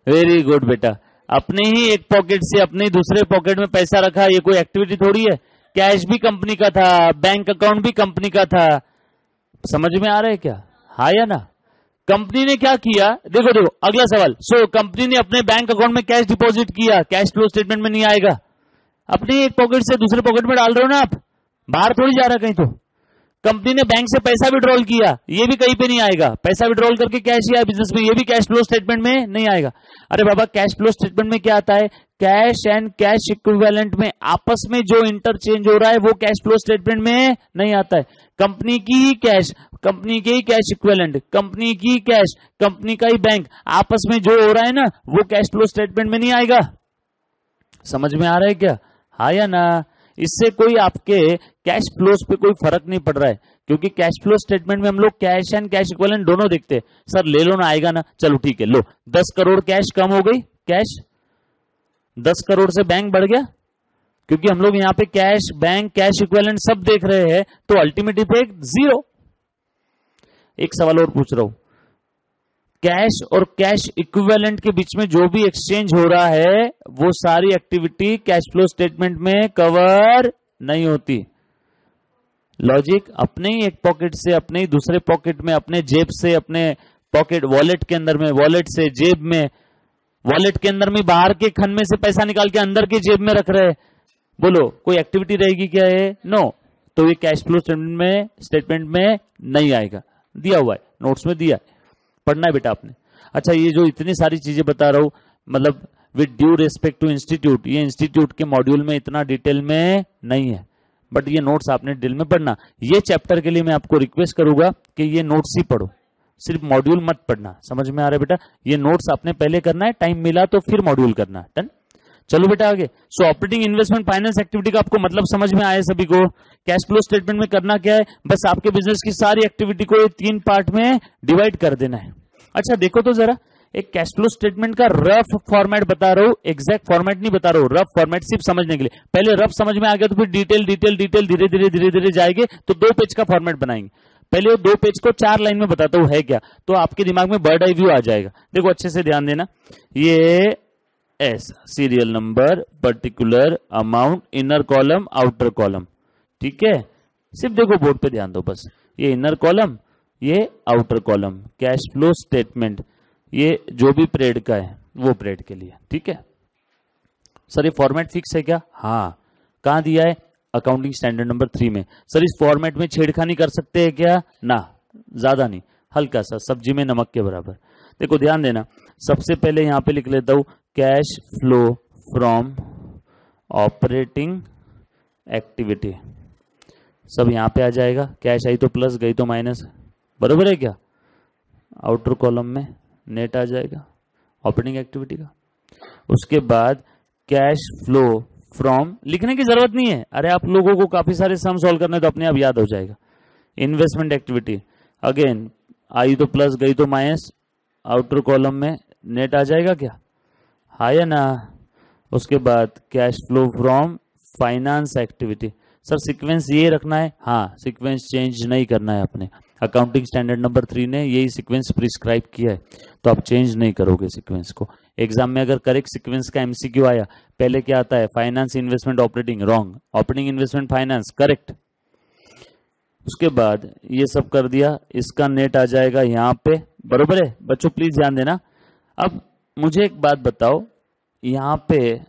वेरी गुड बेटा। अपने ही एक पॉकेट से अपने ही दूसरे पॉकेट में पैसा रखा, ये कोई एक्टिविटी थोड़ी है। कैश भी कंपनी का था, बैंक अकाउंट भी कंपनी का था। समझ में आ रहा है क्या? हाँ या ना? कंपनी ने क्या किया? देखो अगला सवाल। सो कंपनी ने अपने बैंक अकाउंट में कैश डिपॉजिट किया, कैश फ्लो स्टेटमेंट में नहीं आएगा। अपने एक पॉकेट से दूसरे पॉकेट में डाल रहे हो ना आप, बाहर थोड़ी जा रहा कहीं। तो कंपनी ने बैंक से पैसा विड्रॉल किया, ये भी कहीं पे नहीं आएगा। पैसा विड्रॉल करके कैश ही आया बिजनेस में, ये भी कैश फ्लो स्टेटमेंट में नहीं आएगा। अरे बाबा, कैश फ्लो स्टेटमेंट में क्या आता है? कैश एंड कैश इक्विवेलेंट में आपस में जो इंटरचेंज हो रहा है वो कैश फ्लो स्टेटमेंट में नहीं आता है। कंपनी की ही कैश, कंपनी के ही कैश इक्विवेलेंट, कंपनी की कैश, कंपनी का ही बैंक, आपस में जो हो रहा है ना वो कैश फ्लो स्टेटमेंट में नहीं आएगा। समझ में आ रहा है क्या? हाँ या ना? इससे कोई आपके कैश फ्लोस पे कोई फर्क नहीं पड़ रहा है, क्योंकि कैश फ्लो स्टेटमेंट में हम लोग कैश एंड कैश इक्विवेलेंट दोनों देखते हैं। सर ले लो ना, आएगा ना? चलो ठीक है, लो 10 करोड़ कैश कम हो गई, कैश 10 करोड़ से बैंक बढ़ गया, क्योंकि हम लोग यहां पे कैश, बैंक, कैश इक्विवेलेंट सब देख रहे हैं, तो अल्टीमेट इफेक्ट 0। एक सवाल और पूछ रहा हूं, कैश और कैश इक्विवेलेंट के बीच में जो भी एक्सचेंज हो रहा है वो सारी एक्टिविटी कैश फ्लो स्टेटमेंट में कवर नहीं होती। लॉजिक, अपने ही एक पॉकेट से अपने ही दूसरे पॉकेट में, अपने जेब से अपने पॉकेट वॉलेट के अंदर में, वॉलेट से जेब में वॉलेट के अंदर में बाहर के खन में से पैसा निकाल के अंदर के जेब में रख रहे हैं, बोलो कोई एक्टिविटी रहेगी क्या है? नो। तो ये कैश फ्लो स्टेटमेंट में नहीं आएगा, दिया हुआ है नोट्स में दिया है, पढ़ना है बेटा आपने। अच्छा, ये जो इतनी सारी चीजें बता रहा हूं, मतलब with due respect to institute, ये इंस्टीट्यूट के मॉड्यूल में इतना डिटेल में नहीं है, बट ये नोट्स आपने डिटेल में पढ़ना। ये चैप्टर के लिए मैं आपको रिक्वेस्ट करूंगा कि ये नोट्स ही पढ़ो, सिर्फ मॉड्यूल मत पढ़ना। समझ में आ रहा है बेटा? ये नोट्स आपने पहले करना है, टाइम मिला तो फिर मॉड्यूल करना। डन? चलो बेटा आगे। सो ऑपरेटिंग इन्वेस्टमेंट फाइनेंस एक्टिविटी का आपको मतलब समझ में आया सभी को? कैश फ्लो स्टेटमेंट में करना क्या है, बस आपके बिजनेस की सारी एक्टिविटी को 3 पार्ट में डिवाइड कर देना है। अच्छा देखो तो जरा, एक कैश फ्लो स्टेटमेंट का रफ फॉर्मेट बता रहा हूं, एग्जैक्ट फॉर्मेट नहीं बता रहा हूं, रफ फॉर्मेट सिर्फ समझने के लिए। पहले रफ समझ में आ गया तो फिर डिटेल डिटेल डिटेल धीरे धीरे जाएंगे तो 2 पेज का फॉर्मेट बनाएंगे। पहले 2 पेज को 4 लाइन में बताता हूं है क्या, तो आपके दिमाग में बर्ड आई व्यू आ जाएगा। देखो अच्छे से ध्यान देना, ये S serial number, particular amount, inner column outer column, ठीक है? सिर्फ देखो बोर्ड पे ध्यान दो बस, ये इनर कॉलम, ये outer column, cash flow statement, ये जो भी पीरियड का है वो पीरियड के लिए, ठीक है? सर ये फॉर्मेट फिक्स है क्या? हाँ। कहां दिया है? अकाउंटिंग स्टैंडर्ड नंबर 3 में। सर इस फॉर्मेट में छेड़खानी कर सकते हैं क्या? ना, ज्यादा नहीं, हल्का सा, सब्जी में नमक के बराबर। देखो ध्यान देना, सबसे पहले यहां पे लिख लेता हूं cash flow from operating activity, सब यहां पे आ जाएगा। कैश आई तो प्लस, गई तो माइनस, बरोबर है क्या? आउटर कॉलम में नेट आ जाएगा ऑपरेटिंग एक्टिविटी का। उसके बाद कैश फ्लो फ्रॉम, लिखने की जरूरत नहीं है, अरे आप लोगों को काफी सारे सम सॉल्व करने तो अपने आप याद हो जाएगा। इन्वेस्टमेंट एक्टिविटी, अगेन आई तो प्लस, गई तो माइनस, आउटर कॉलम में नेट आ जाएगा क्या? हाँ या ना? उसके बाद cash flow from finance activity. Sir sequence ये रखना है? हाँ, सीक्वेंस चेंज नहीं करना है अपने, अकाउंटिंग स्टैंडर्ड नंबर 3 ने यही सीक्वेंस प्रिस्क्राइब किया है, तो आप चेंज नहीं करोगे सीक्वेंस को। एग्जाम में अगर करेक्ट सीक्वेंस का एमसीक्यू आया, पहले क्या आता है? Finance investment operating, wrong, operating investment finance, correct. उसके बाद ये सब कर दिया, इसका नेट आ जाएगा यहाँ पे, बरोबर है बच्चों? प्लीज ध्यान देना। अब मुझे एक बात बताओ, यहाँ पे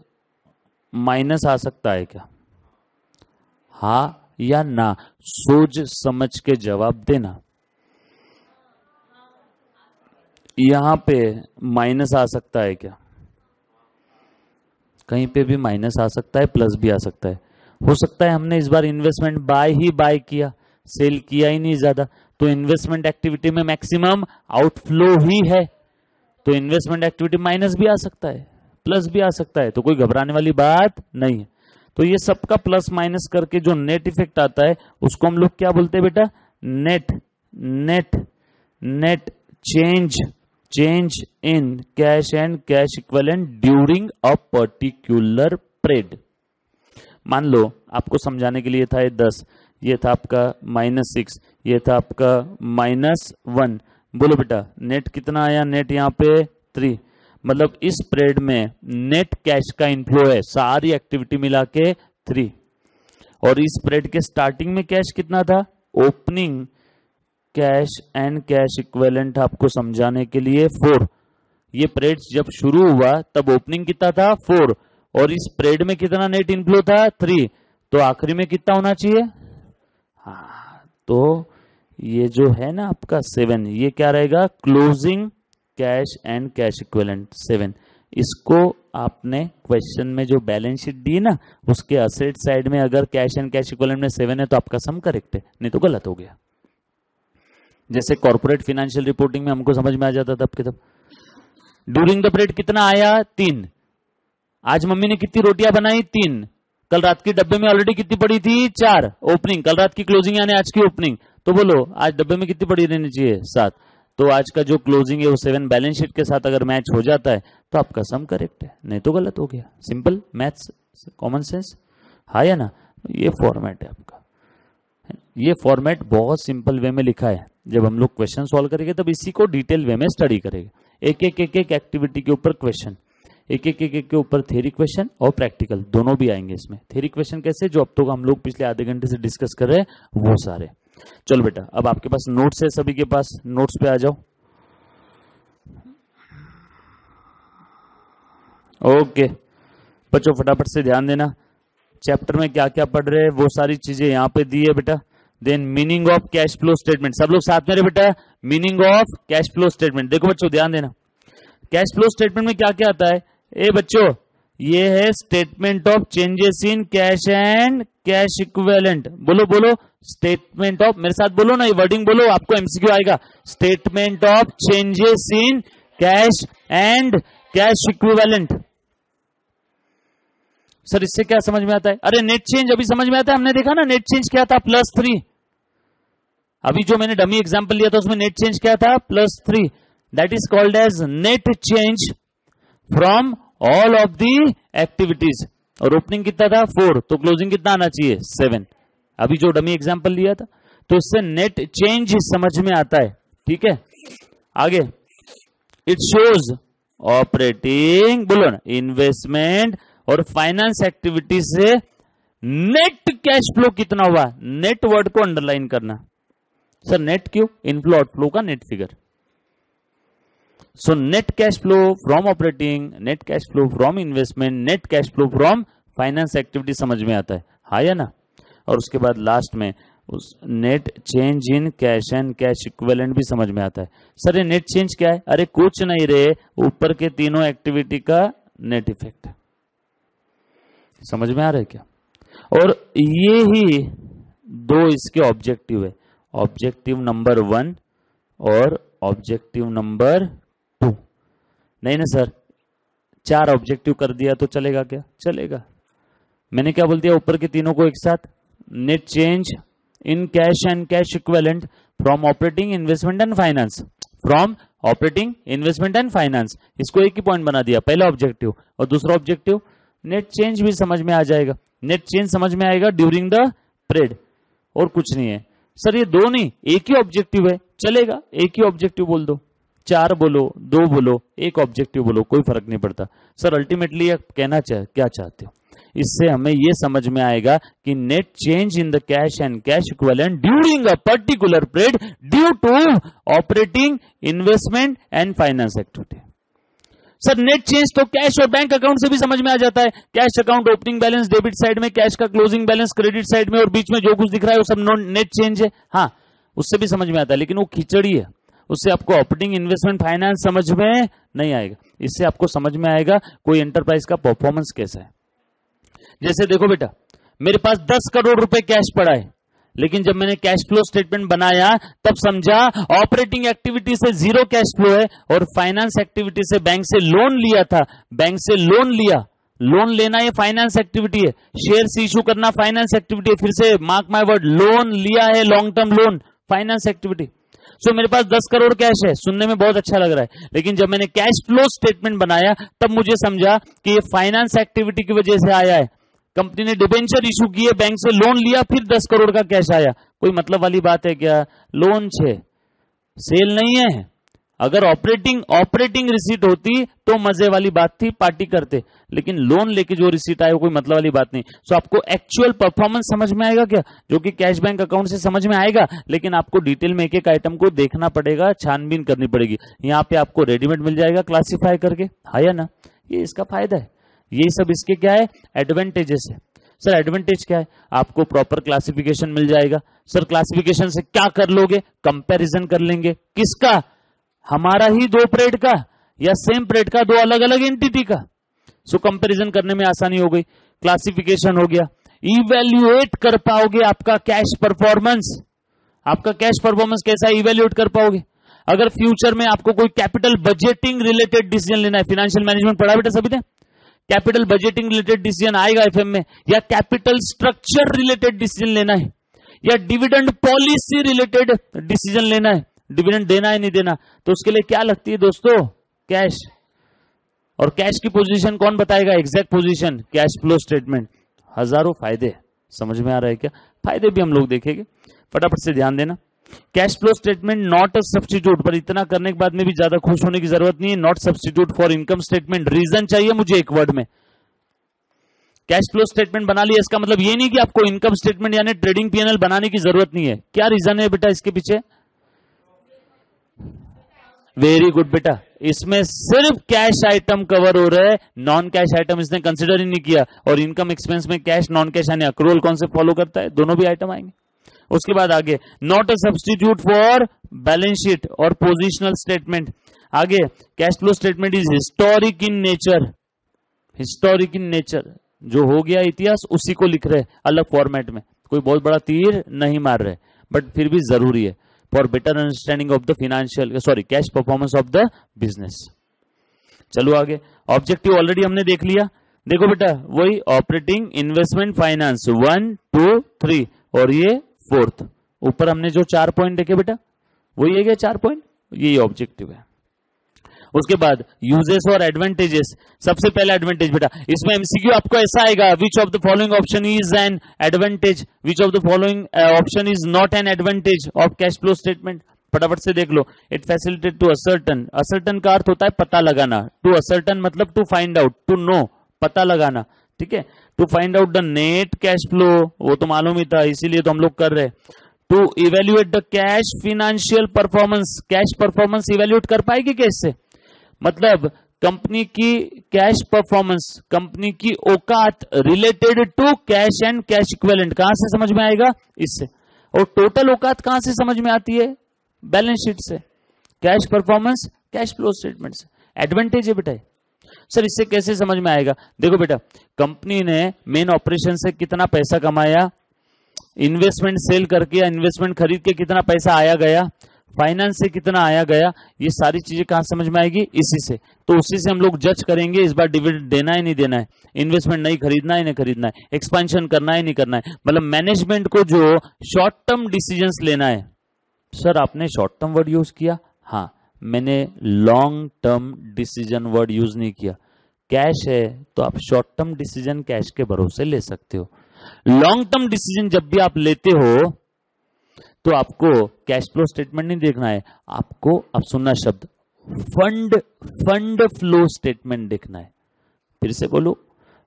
माइनस आ सकता है क्या? हाँ या ना? सोच समझ के जवाब देना। यहां पे माइनस आ सकता है क्या? कहीं पे भी माइनस आ सकता है, प्लस भी आ सकता है। हो सकता है हमने इस बार इन्वेस्टमेंट बाय किया, सेल किया ही नहीं ज्यादा, तो इन्वेस्टमेंट एक्टिविटी में मैक्सिमम आउटफ्लो ही है, तो इन्वेस्टमेंट एक्टिविटी माइनस भी आ सकता है, प्लस भी आ सकता है, तो कोई घबराने वाली बात नहीं है। तो ये सबका प्लस माइनस करके जो नेट इफेक्ट आता है उसको हम लोग क्या बोलते हैं बेटा? Net. Net net change in cash and cash equivalent during a particular period. मान लो आपको समझाने के लिए था ये 10, ये था आपका -6, ये था आपका -1। बोलो बेटा नेट कितना आया? नेट यहाँ पे 3, मतलब इस पीरियड में नेट कैश का इनफ्लो है सारी एक्टिविटी मिला के 3, और इस पीरियड के स्टार्टिंग में कैश कितना था? Opening cash and cash equivalent आपको समझाने के लिए 4। ये पीरियड जब शुरू हुआ तब ओपनिंग कितना था? 4, और इस पीरियड में कितना नेट इनफ्लो था? 3, तो आखिरी में कितना होना चाहिए? हाँ, तो ये जो है ना आपका 7, ये क्या रहेगा? Closing cash and cash equivalent 7। इसको आपने क्वेश्चन में जो बैलेंस शीट दी ना, उसके असेट साइड में अगर कैश एंड कैश इक्विवेलेंट में 7 है तो आपका सम करेक्ट है, नहीं तो गलत हो गया। जैसे कॉर्पोरेट फाइनेंशियल रिपोर्टिंग में हमको समझ में आ जाता था तब के तब। ड्यूरिंग द पीरियड कितना आया? 3। आज मम्मी ने कितनी रोटियां बनाई? 3। कल रात की डब्बे में ऑलरेडी कितनी पड़ी थी? 4। ओपनिंग, कल रात की क्लोजिंग यानी आज की ओपनिंग, तो बोलो आज डब्बे में कितनी पड़ी रहनी चाहिए? 7। तो आज का जो क्लोजिंग है वो 7 बैलेंस शीट के साथ अगर मैच हो जाता है तो आपका सम करेक्ट है, नहीं तो गलत हो गया। सिंपल मैथ्स, कॉमन सेंस, हाँ या ना? ये फॉर्मेट है आपका। ये फॉर्मेट बहुत सिंपल वे में लिखा है, जब हम लोग क्वेश्चन सॉल्व करेंगे तब इसी को डिटेल वे में स्टडी करेंगे। एक एक एक्टिविटी के ऊपर क्वेश्चन, एक के ऊपर थ्योरी क्वेश्चन और प्रैक्टिकल दोनों भी आएंगे इसमें। थ्योरी क्वेश्चन कैसे? जो अब तक हम लोग पिछले आधे घंटे से डिस्कस कर रहे हैं वो सारे। चलो बेटा, अब आपके पास नोट्स है, सभी के पास नोट्स पे आ जाओ। ओके बच्चों, फटाफट से ध्यान देना, चैप्टर में क्या क्या पढ़ रहे हैं वो सारी चीजें यहाँ पे दी है बेटा। Then meaning of cash flow statement, सब लोग साथ में रहे बेटा। Meaning of cash flow statement, देखो बच्चों ध्यान देना, कैश फ्लो स्टेटमेंट में क्या क्या आता है। ए बच्चों, ये है statement of changes in cash and cash equivalent. बोलो बोलो, स्टेटमेंट ऑफ, मेरे साथ बोलो ना, ये वर्डिंग बोलो, आपको एमसीक्यू आएगा। Statement of changes in cash and cash equivalent. Sir इससे क्या समझ में आता है? अरे नेट चेंज अभी समझ में आता है, हमने देखा ना नेट चेंज क्या था, +3। अभी जो मैंने डमी एग्जांपल लिया था उसमें नेट चेंज क्या था, +3। That is called as net change from all of the activities. और ओपनिंग कितना था, 4, तो क्लोजिंग कितना आना चाहिए, 7। अभी जो डमी एग्जांपल लिया था, तो इससे नेट चेंज समझ में आता है। ठीक है, आगे, इट शोज ऑपरेटिंग, बोलो ना, इन्वेस्टमेंट और फाइनेंस एक्टिविटी से नेट कैश फ्लो कितना हुआ। नेट वर्ड को अंडरलाइन करना। सर नेट क्यों, इनफ्लो आउटफ्लो का net figure. So net cash flow from operating, net cash flow from investment, net cash flow from finance activity समझ में आता है, हाँ या ना। और उसके बाद लास्ट में उस net change in cash and cash equivalent भी समझ में आता है। सर ये नेट चेंज क्या है, अरे कुछ नहीं रे, ऊपर के तीनों एक्टिविटी का नेट इफेक्ट। समझ में आ रहा है क्या? और ये ही 2 इसके ऑब्जेक्टिव है, ऑब्जेक्टिव नंबर 1 और ऑब्जेक्टिव नंबर 2। नहीं ना सर, 4 ऑब्जेक्टिव कर दिया तो चलेगा क्या? चलेगा। मैंने क्या बोल दिया, ऊपर के तीनों को एक साथ, net change in cash and cash equivalent from operating, investment and finance, from operating, investment and finance. इसको एक ही पॉइंट बना दिया, पहला ऑब्जेक्टिव। और दूसरा ऑब्जेक्टिव नेट चेंज भी समझ में आ जाएगा, नेट चेंज समझ में आएगा ड्यूरिंग द पीरियड, और कुछ नहीं है। सर ये 2 नहीं, एक ही ऑब्जेक्टिव है, चलेगा, एक ही ऑब्जेक्टिव बोल दो, 4 बोलो, 2 बोलो, एक ऑब्जेक्टिव बोलो, कोई फर्क नहीं पड़ता। सर अल्टीमेटली कहना क्या चाहते हो, इससे हमें यह समझ में आएगा कि net change in the cash and cash equivalent during a particular period due to operating, investment and finance activity. Sir net change तो कैश और बैंक अकाउंट से भी समझ में आ जाता है। Cash account opening balance debit side में, कैश का क्लोजिंग बैलेंस क्रेडिट साइड में, और बीच में जो कुछ दिख रहा है वो सब नेट चेंज है। हाँ, उससे भी समझ में आता है, लेकिन वो खिचड़ी है, उससे आपको ऑपरेटिंग, इन्वेस्टमेंट, फाइनेंस समझ में नहीं आएगा। इससे आपको समझ में आएगा कोई एंटरप्राइज का परफॉर्मेंस कैसा है। जैसे देखो बेटा, मेरे पास 10 करोड़ रुपए कैश पड़ा है, लेकिन जब मैंने कैश फ्लो स्टेटमेंट बनाया तब समझा ऑपरेटिंग एक्टिविटी से 0 कैश फ्लो है, और फाइनेंस एक्टिविटी से बैंक से लोन लिया था, बैंक से लोन लिया, लोन लेना ये फाइनेंस एक्टिविटी है, शेयर्स इशू करना फाइनेंस एक्टिविटी है, फिर से मार्क माय वर्ड, लोन लिया है, long term loan, finance activity. So मेरे पास 10 करोड़ कैश है, सुनने में बहुत अच्छा लग रहा है, लेकिन जब मैंने कैश फ्लो स्टेटमेंट बनाया तब मुझे समझा कि ये फाइनेंस एक्टिविटी की वजह से आया है। कंपनी ने डिबेंचर इशू किए, बैंक से लोन लिया, फिर 10 करोड़ का कैश आया। कोई मतलब वाली बात है क्या? लोन छे, सेल नहीं है। अगर ऑपरेटिंग रिसीट होती तो मजे वाली बात थी, पार्टी करते, लेकिन लोन लेके जो रिसीट आए वो कोई मतलब वाली बात नहीं। सो आपको एक्चुअल परफॉर्मेंस समझ में आएगा क्या, जो कि कैश बैंक अकाउंट से समझ में आएगा, लेकिन आपको डिटेल में एक एक आइटम को देखना पड़ेगा, छानबीन करनी पड़ेगी। यहाँ पे आपको रेडीमेड मिल जाएगा क्लासिफाई करके, हाँ या ना, ये इसका फायदा है। ये सब इसके क्या है, एडवांटेजेस है। सर एडवांटेज क्या है? आपको प्रॉपर क्लासिफिकेशन मिल जाएगा। सर क्लासिफिकेशन से क्या कर लोगे? कंपैरिजन कर लेंगे, किसका? हमारा ही 2 पीरियड का या सेम पीरियड का 2 अलग अलग एंटिटी का। सो कंपैरिजन करने में आसानी हो गई, क्लासिफिकेशन हो गया। इवैल्यूएट कर पाओगे आपका कैश परफॉर्मेंस, आपका कैश परफॉर्मेंस कैसा है इवैल्यूएट कर पाओगे। अगर फ्यूचर में आपको कोई कैपिटल बजटिंग रिलेटेड डिसीजन लेना है, फाइनेंशियल मैनेजमेंट पढ़ा बेटा सभी ने, कैपिटल बजटिंग रिलेटेड डिसीजन आएगा एफएम में, या कैपिटल स्ट्रक्चर रिलेटेड डिसीजन लेना है, या डिविडेंड पॉलिसी रिलेटेड डिसीजन लेना है, डिविडेंड देना है नहीं देना, तो उसके लिए क्या लगती है दोस्तों? कैश। और कैश की पोजीशन कौन बताएगा? Exact position, cash flow statement. हजारों फायदे, समझ में आ रहा है क्या? फायदे भी हम लोग देखेंगे, फटाफट से ध्यान देना। Cash flow statement not a substitute, पर इतना करने के बाद में भी ज्यादा खुश होने की जरूरत नहीं है। Not substitute for income statement. Reason चाहिए मुझे एक वर्ड में। कैश फ्लो स्टेटमेंट बना लिया, इसका मतलब ये नहीं कि आपको इनकम स्टेटमेंट यानी ट्रेडिंग पीएनएल बनाने की जरूरत नहीं है। क्या रीजन है बेटा इसके पीछे? वेरी गुड बेटा, इसमें सिर्फ कैश आइटम कवर हो रहा है, नॉन कैश आइटम इसने कंसिडर ही नहीं किया। और इनकम एक्सपेंस में कैश नॉन कैश यानी अक्रूवल कॉन्सेप्ट फॉलो करता है, दोनों भी आइटम आएंगे। उसके बाद आगे not a substitute for balance sheet और पोजिशनल स्टेटमेंट। आगे cash flow statement is historic in nature, historic in nature, जो हो गया इतिहास उसी को लिख रहे अलग फॉर्मेट में, कोई बहुत बड़ा तीर नहीं मार रहे, बट फिर भी जरूरी है for better understanding of the financial cash performance of the business. चलो आगे, ऑब्जेक्टिव ऑलरेडी हमने देख लिया। देखो बेटा वही ऑपरेटिंग, इन्वेस्टमेंट, फाइनेंस 1 2 3 और ये 4th। ऊपर हमने जो 4 पॉइंट देखे बेटा वही है 4 पॉइंट, यही ऑब्जेक्टिव है। उसके बाद यूजेस और एडवांटेजेस। सबसे पहला एडवांटेज बेटा, इसमें एमसीक्यू आपको ऐसा आएगा, which of the following option is an advantage, which of the following option is not an advantage of cash flow statement. फटाफट से देख लो। It facilitate to ascertain, ascertain का अर्थ होता है पता लगाना, टू असर्टन मतलब to find out, to know पता लगाना, ठीक है। To find out the net cash flow, वो तो मालूम ही था इसीलिए तो हम लोग कर रहे। To evaluate the cash financial performance, cash performance evaluate कर पाएगी कैसे, मतलब कंपनी की कैश परफॉर्मेंस, कंपनी की औकात related to cash and cash equivalent, कहां से समझ में आएगा, इससे। और टोटल औकात कहां से समझ में आती है, बैलेंस शीट से। Cash performance cash flow statement से। एडवांटेज है बेटा। सर इससे कैसे समझ में आएगा, देखो बेटा कंपनी ने मेन ऑपरेशन से कितना पैसा कमाया, इन्वेस्टमेंट सेल करके या इन्वेस्टमेंट खरीद के कितना पैसा आया गया, फाइनेंस से कितना आया गया, ये सारी चीजें कहां समझ में आएगी, इसी से। तो उसी से हम लोग जज करेंगे इस बार डिविडेंड देना है नहीं देना है, इन्वेस्टमेंट नहीं खरीदना है नहीं खरीदना है, एक्सपेंशन करना है नहीं करना है। मतलब मैनेजमेंट को जो शॉर्ट टर्म डिसीजंस लेना है। सर आपने शॉर्ट टर्म वर्ड यूज किया, हाँ मैंने long term decision word use नहीं किया। कैश है तो आप शॉर्ट टर्म डिसीजन कैश के भरोसे ले सकते हो, लॉन्ग टर्म डिसीजन जब भी आप लेते हो तो आपको कैश फ्लो स्टेटमेंट नहीं देखना है, आपको अब सुनना शब्द फंड फ्लो स्टेटमेंट देखना है। फिर से बोलो,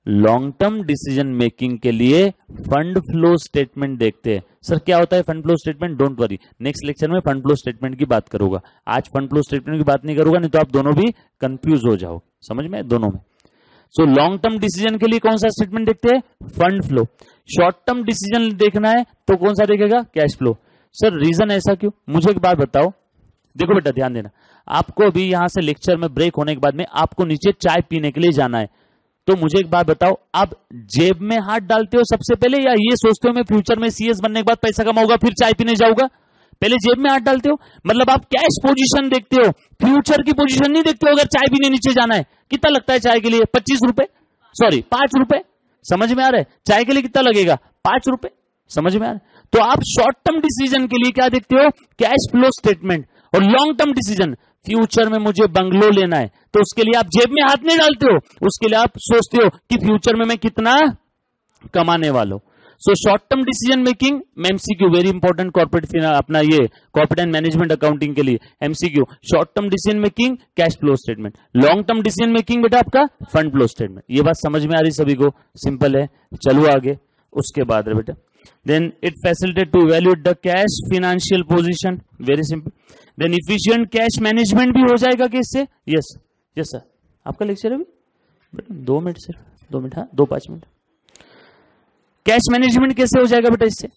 लॉन्ग टर्म डिसीजन मेकिंग के लिए फंड फ्लो स्टेटमेंट देखते हैं। सर क्या होता है fund flow statement, don't worry, next lecture में फंड फ्लो स्टेटमेंट की बात करूंगा, आज फंड फ्लो स्टेटमेंट की बात नहीं करूंगा, नहीं तो आप दोनों भी कंफ्यूज हो जाओगे, समझ में दोनों में। सो लॉन्ग टर्म डिसीजन के लिए कौन सा स्टेटमेंट देखते हैं, fund flow. Short term decision देखना है तो कौन सा देखेगा, कैश फ्लो। सर रीजन ऐसा क्यों, मुझे एक बात बताओ। देखो बेटा ध्यान देना, आपको अभी यहां से लेक्चर में ब्रेक होने के बाद में आपको नीचे चाय पीने के लिए जाना है, तो मुझे एक बात बताओ, आप जेब में हाथ डालते हो सबसे पहले या ये सोचते हो मैं फ्यूचर में सीएस बनने के बाद पैसा कमाऊंगा फिर चाय पीने जाऊंगा, पहले जेब में हाथ डालते हो। मतलब आप कैश पोजीशन देखते हो, फ्यूचर की पोजीशन नहीं देखते हो। अगर चाय पीने नीचे जाना है कितना लगता है चाय के लिए, 25 रुपए, सॉरी 5 रुपए, समझ में आ रहा है, चाय के लिए कितना लगेगा 5 रुपए, समझ में आ रहा है। तो आप शॉर्ट टर्म डिसीजन के लिए क्या देखते हो, कैश फ्लो स्टेटमेंट। और लॉन्ग टर्म डिसीजन, फ्यूचर में मुझे बंगलो लेना है तो उसके लिए आप जेब में हाथ नहीं डालते हो, उसके लिए आप सोचते हो कि फ्यूचर में मैं कितना कमाने वाला हूं। So short term decision making, MCQ very important corporate अपना ये कॉर्पोरेट एंड मैनेजमेंट अकाउंटिंग के लिए MCQ, short term decision making cash flow statement, long term decision making बेटा आपका फंड फ्लो स्टेटमेंट। ये बात समझ में आ रही सभी को, सिंपल है। चलो आगे, उसके बाद है बेटा then it facilitate to evaluate the cash financial position, very simple. then efficient cash management भी हो जाएगा कि इससे, yes yes sir, आपका लेक्चर है बेटा 2 मिनट सिर्फ, 2 मिनट, हाँ 2-5 मिनट। कैश मैनेजमेंट कैसे हो जाएगा बेटा इससे,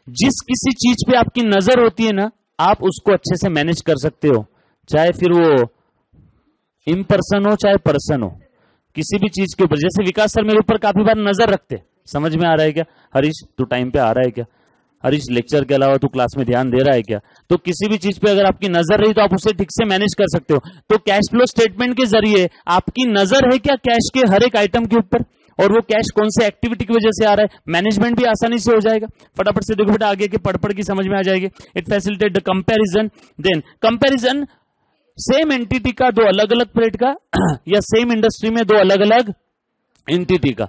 जिस किसी चीज पे आपकी नजर होती है ना आप उसको अच्छे से मैनेज कर सकते हो, चाहे फिर वो इम्पर्सन हो चाहे पर्सन हो, किसी भी चीज के ऊपर। जैसे विकास सर मेरे ऊपर काफी बार नजर रखते, समझ में आ रहा है क्या, हरीश तू टाइम पे आ रहा है क्या, हरीश लेक्चर के अलावा तू क्लास में ध्यान दे रहा है क्या, तो किसी भी चीज पे अगर आपकी नजर रही तो आप उसे ठीक से मैनेज कर सकते हो। तो कैश फ्लो स्टेटमेंट के जरिए आपकी नजर है क्या कैश के हर एक आइटम के ऊपर, और वो कैश कौन से एक्टिविटी की वजह से आ रहा है, मैनेजमेंट भी आसानी से हो जाएगा। फटाफट से देखो बेटा आगे के पढ़ की समझ में आ जाएगी। It facilitate the comparison, then comparison same entity का दो अलग अलग प्लेट का या सेम इंडस्ट्री में दो अलग अलग एंटिटी का।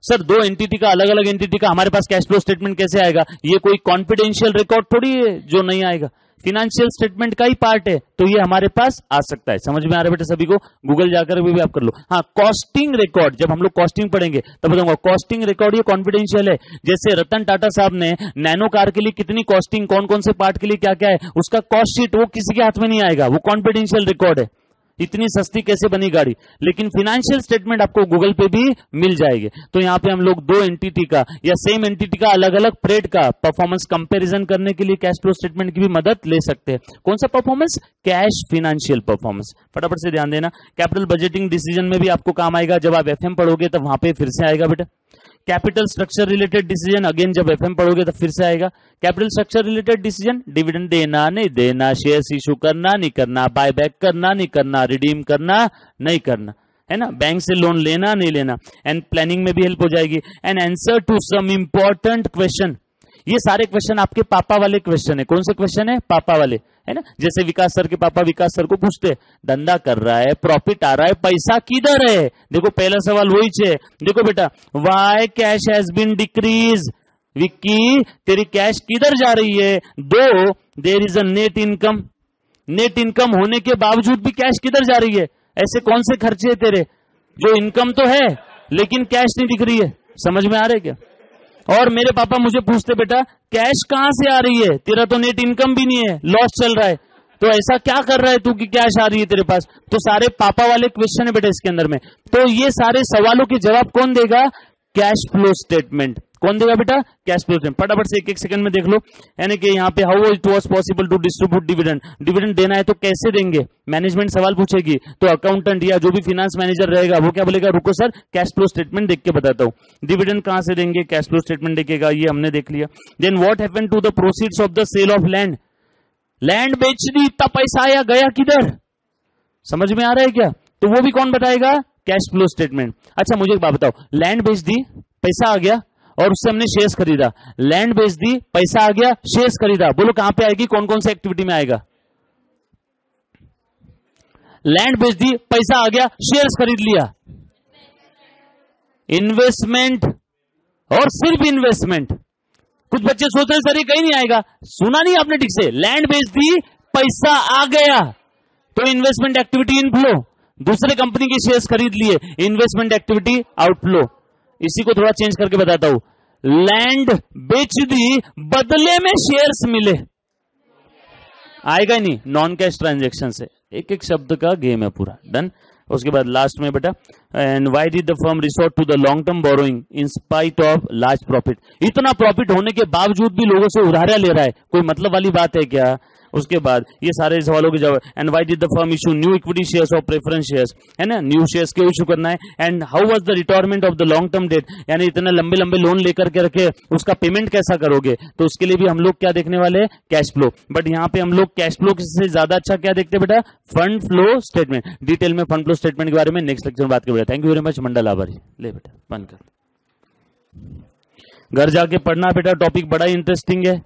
सर दो एंटिटी का अलग अलग एंटिटी का हमारे पास कैश फ्लो स्टेटमेंट कैसे आएगा, ये कोई कॉन्फिडेंशियल रिकॉर्ड थोड़ी है जो नहीं आएगा। फिनेंशियल स्टेटमेंट का ही पार्ट है, तो ये हमारे पास आ सकता है। समझ में आ रहा है बेटा सभी को? गूगल जाकर भी आप कर लो। हाँ, कॉस्टिंग रिकॉर्ड, जब हम लोग कॉस्टिंग पढ़ेंगे तब बताऊंगा कॉस्टिंग रिकॉर्ड ये कॉन्फिडेंशियल है। जैसे रतन टाटा साहब ने नैनो कार के लिए कितनी कॉस्टिंग, कौन कौन से पार्ट के लिए क्या क्या है, उसका कॉस्ट शीट वो किसी के हाथ में नहीं आएगा, वो कॉन्फिडेंशियल रिकॉर्ड है। इतनी सस्ती कैसे बनी गाड़ी, लेकिन फिनेंशियल स्टेटमेंट आपको गूगल पे भी मिल जाएगी। तो यहां पे हम लोग दो एंटिटी का या सेम एंटिटी का अलग अलग पीरियड का परफॉर्मेंस कंपैरिजन करने के लिए कैश फ्लो स्टेटमेंट की भी मदद ले सकते हैं। कौन सा परफॉर्मेंस? Cash financial performance. फटाफट से ध्यान देना, कैपिटल बजटिंग डिसीजन में भी आपको काम आएगा। जब आप एफएम पढ़ोगे तब वहां पे फिर से आएगा बेटा। Capital structure related decision again जब एफएम पढ़ोगे तो फिर से आएगा। Capital structure related decision, dividend देना नहीं देना, शेयर्स इशू करना नहीं करना, बाय बैक करना नहीं करना, रिडीम करना नहीं करना, है ना, बैंक से लोन लेना नहीं लेना, एंड प्लानिंग में भी हेल्प हो जाएगी। And answer to some important question, ये सारे क्वेश्चन आपके पापा वाले क्वेश्चन है। कौन से क्वेश्चन है? पापा वाले, है ना। जैसे विकास सर के पापा विकास सर को पूछते, धंधा कर रहा है, प्रॉफिट आ रहा है, पैसा किधर है? देखो पहला सवाल वही है, देखो बेटा, why cash has been decrease, Vicky तेरी कैश किधर जा रही है? Though there is a net income, net income होने के बावजूद भी कैश किधर जा रही है? ऐसे कौन से खर्चे है तेरे जो इनकम तो है लेकिन कैश नहीं दिख रही है? समझ में आ रहा है क्या? और मेरे पापा मुझे पूछते, बेटा कैश कहां से आ रही है, तेरा तो नेट इनकम भी नहीं है, लॉस चल रहा है, तो ऐसा क्या कर रहा है तू कि कैश आ रही है तेरे पास? तो सारे पापा वाले क्वेश्चन है बेटा इसके अंदर में। तो ये सारे सवालों के जवाब कौन देगा? Cash flow statement. कौन देगा बेटा? Cash flow statement. फटाफट से एक एक सेकंड में देख लो, यानी कि यहाँ पे how it was possible to distribute dividend, dividend देना है तो कैसे देंगे? मैनेजमेंट सवाल पूछेगी तो अकाउंटेंट या जो भी फाइनेंस मैनेजर रहेगा वो क्या बोलेगा? रुको सर कैश फ्लो स्टेटमेंट देख के बताता हूँ। डिविडेंड कहां से देंगे? कैश फ्लो स्टेटमेंट देखेगा, ये हमने देख लिया। Then what happened to the proceeds of the sale of land, land बेच दी, इतना पैसा आया, गया किधर? समझ में आ रहा है क्या? तो वो भी कौन बताएगा? Cash flow statement. अच्छा मुझे एक बात बताओ, लैंड बेच दी, पैसा आ गया और उससे हमने शेयर्स खरीदा, लैंड बेच दी, पैसा आ गया, शेयर्स खरीदा, बोलो कहां पे आएगी, कौन कौन सी एक्टिविटी में आएगा? लैंड बेच दी, पैसा आ गया, शेयर्स खरीद लिया, इन्वेस्टमेंट और सिर्फ इन्वेस्टमेंट। कुछ बच्चे सोच रहे सर ये कहीं नहीं आएगा, सुना नहीं आपने ठीक से? लैंड बेच दी, पैसा आ गया तो इन्वेस्टमेंट एक्टिविटी इनफ्लो, दूसरे कंपनी के शेयर्स खरीद लिए, इन्वेस्टमेंट एक्टिविटी आउटफ्लो। इसी को थोड़ा चेंज करके बताता हूं, लैंड बेच दी, बदले में शेयर्स मिले, आएगा ही नहीं, नॉन कैश ट्रांजैक्शन से। एक एक शब्द का गेम है पूरा, डन। उसके बाद लास्ट में बेटा, and why did the firm resort to the long term borrowing in spite of large profit, इतना प्रॉफिट होने के बावजूद भी लोगों से उधारियां ले रहा है, कोई मतलब वाली बात है क्या? उसके बाद ये सारे सवालों के जवाब, and why did the firm issue new equity shares और प्रेफरेंस शेयर्स, है ना, न्यू शेयर्स क्यों इशू करना है, and how was the retirement of the long term debt, यानी इतने लंबे लंबे लोन लेकर के रखे, उसका पेमेंट कैसा करोगे? तो उसके लिए भी हम लोग क्या देखने वाले हैं? Cash flow. बट यहाँ पे हम लोग कैश फ्लो से ज्यादा अच्छा क्या देखते हैं बेटा? Fund flow statement. डिटेल में फंड फ्लो स्टेटमेंट के बारे में नेक्स्ट लेक्चर में बात करेंगे। Thank you very much. मंडल आभारी। ले बेटा बंद कर, घर जाके पढ़ना बेटा, टॉपिक बड़ा इंटरेस्टिंग है।